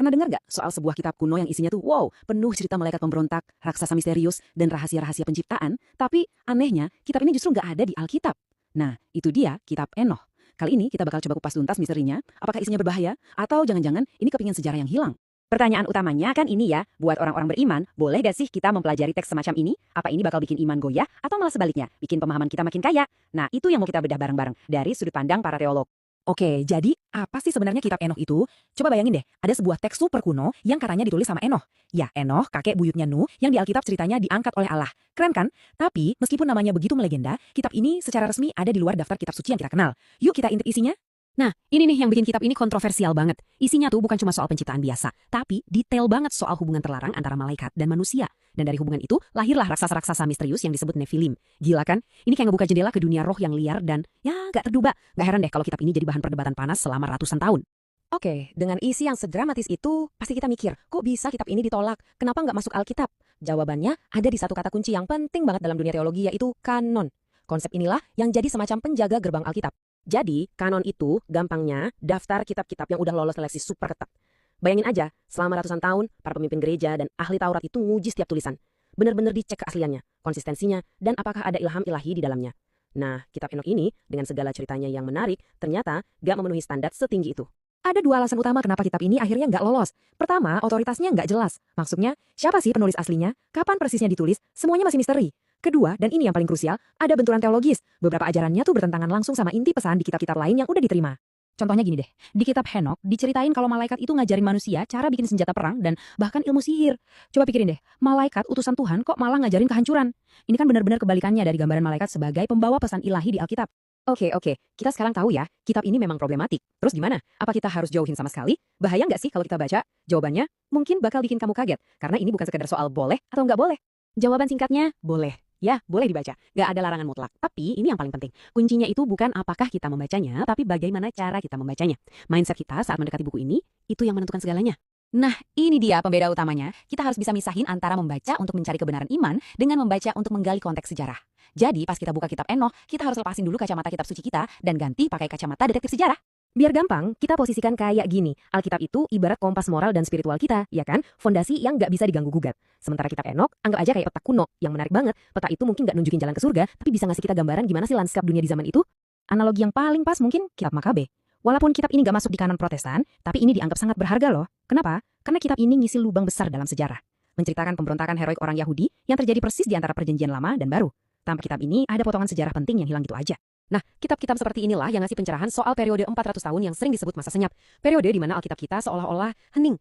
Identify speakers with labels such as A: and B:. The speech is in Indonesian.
A: Pernah dengar gak soal sebuah kitab kuno yang isinya tuh wow, penuh cerita malaikat pemberontak, raksasa misterius, dan rahasia-rahasia penciptaan, tapi anehnya kitab ini justru gak ada di Alkitab. Nah, itu dia kitab Enoh. Kali ini kita bakal coba kupas tuntas misterinya, apakah isinya berbahaya, atau jangan-jangan ini kepingan sejarah yang hilang. Pertanyaan utamanya kan ini ya, buat orang-orang beriman, boleh gak sih kita mempelajari teks semacam ini? Apa ini bakal bikin iman goyah, atau malah sebaliknya, bikin pemahaman kita makin kaya? Nah, itu yang mau kita bedah bareng-bareng, dari sudut pandang para teolog. Oke, jadi apa sih sebenarnya kitab Enoh itu? Coba bayangin deh, ada sebuah teks super kuno yang katanya ditulis sama Enoh. Ya, Enoh, kakek buyutnya Nuh, yang di Alkitab ceritanya diangkat oleh Allah. Keren kan? Tapi, meskipun namanya begitu melegenda, kitab ini secara resmi ada di luar daftar kitab suci yang kita kenal. Yuk kita intip isinya. Nah, ini nih yang bikin kitab ini kontroversial banget. Isinya tuh bukan cuma soal penciptaan biasa, tapi detail banget soal hubungan terlarang antara malaikat dan manusia. Dan dari hubungan itu, lahirlah raksasa-raksasa misterius yang disebut Nephilim. Gila kan? Ini kayak ngebuka jendela ke dunia roh yang liar dan ya gak terduga. Gak heran deh kalau kitab ini jadi bahan perdebatan panas selama ratusan tahun. Oke, dengan isi yang sedramatis itu, pasti kita mikir, kok bisa kitab ini ditolak? Kenapa nggak masuk Alkitab? Jawabannya ada di satu kata kunci yang penting banget dalam dunia teologi, yaitu kanon. Konsep inilah yang jadi semacam penjaga gerbang Alkitab. Jadi, kanon itu gampangnya daftar kitab-kitab yang udah lolos seleksi super ketat. Bayangin aja, selama ratusan tahun, para pemimpin gereja dan ahli Taurat itu nguji setiap tulisan. Bener-bener dicek keasliannya, konsistensinya, dan apakah ada ilham ilahi di dalamnya. Nah, kitab Enoh ini, dengan segala ceritanya yang menarik, ternyata gak memenuhi standar setinggi itu. Ada dua alasan utama kenapa kitab ini akhirnya nggak lolos. Pertama, otoritasnya nggak jelas. Maksudnya, siapa sih penulis aslinya? Kapan persisnya ditulis? Semuanya masih misteri. Kedua, dan ini yang paling krusial, ada benturan teologis. Beberapa ajarannya tuh bertentangan langsung sama inti pesan di kitab-kitab lain yang udah diterima. Contohnya gini deh, di kitab Henokh diceritain kalau malaikat itu ngajarin manusia cara bikin senjata perang dan bahkan ilmu sihir. Coba pikirin deh, malaikat utusan Tuhan kok malah ngajarin kehancuran? Ini kan benar-benar kebalikannya dari gambaran malaikat sebagai pembawa pesan ilahi di Alkitab. Oke, kita sekarang tahu ya, kitab ini memang problematik. Terus gimana? Apa kita harus jauhin sama sekali? Bahaya nggak sih kalau kita baca? Jawabannya, mungkin bakal bikin kamu kaget. Karena ini bukan sekedar soal boleh atau nggak boleh. Jawaban singkatnya, boleh. Ya, boleh dibaca. Nggak ada larangan mutlak. Tapi ini yang paling penting. Kuncinya itu bukan apakah kita membacanya, tapi bagaimana cara kita membacanya. Mindset kita saat mendekati buku ini, itu yang menentukan segalanya. Nah, ini dia pembeda utamanya. Kita harus bisa misahin antara membaca untuk mencari kebenaran iman dengan membaca untuk menggali konteks sejarah. Jadi, pas kita buka kitab Enoh, kita harus lepasin dulu kacamata kitab suci kita dan ganti pakai kacamata detektif sejarah. Biar gampang, kita posisikan kayak gini. Alkitab itu ibarat kompas moral dan spiritual kita, ya kan? Fondasi yang nggak bisa diganggu-gugat. Sementara kitab Enoch, anggap aja kayak peta kuno, yang menarik banget. Peta itu mungkin nggak nunjukin jalan ke surga, tapi bisa ngasih kita gambaran gimana sih lanskap dunia di zaman itu. Analogi yang paling pas mungkin kitab Makabe. Walaupun kitab ini nggak masuk di kanon Protestan, tapi ini dianggap sangat berharga loh. Kenapa? Karena kitab ini ngisi lubang besar dalam sejarah. Menceritakan pemberontakan heroik orang Yahudi yang terjadi persis di antara perjanjian lama dan baru. Tanpa kitab ini, ada potongan sejarah penting yang hilang gitu aja. Nah, kitab-kitab seperti inilah yang ngasih pencerahan soal periode 400 tahun yang sering disebut masa senyap. Periode di mana Alkitab kita seolah-olah hening,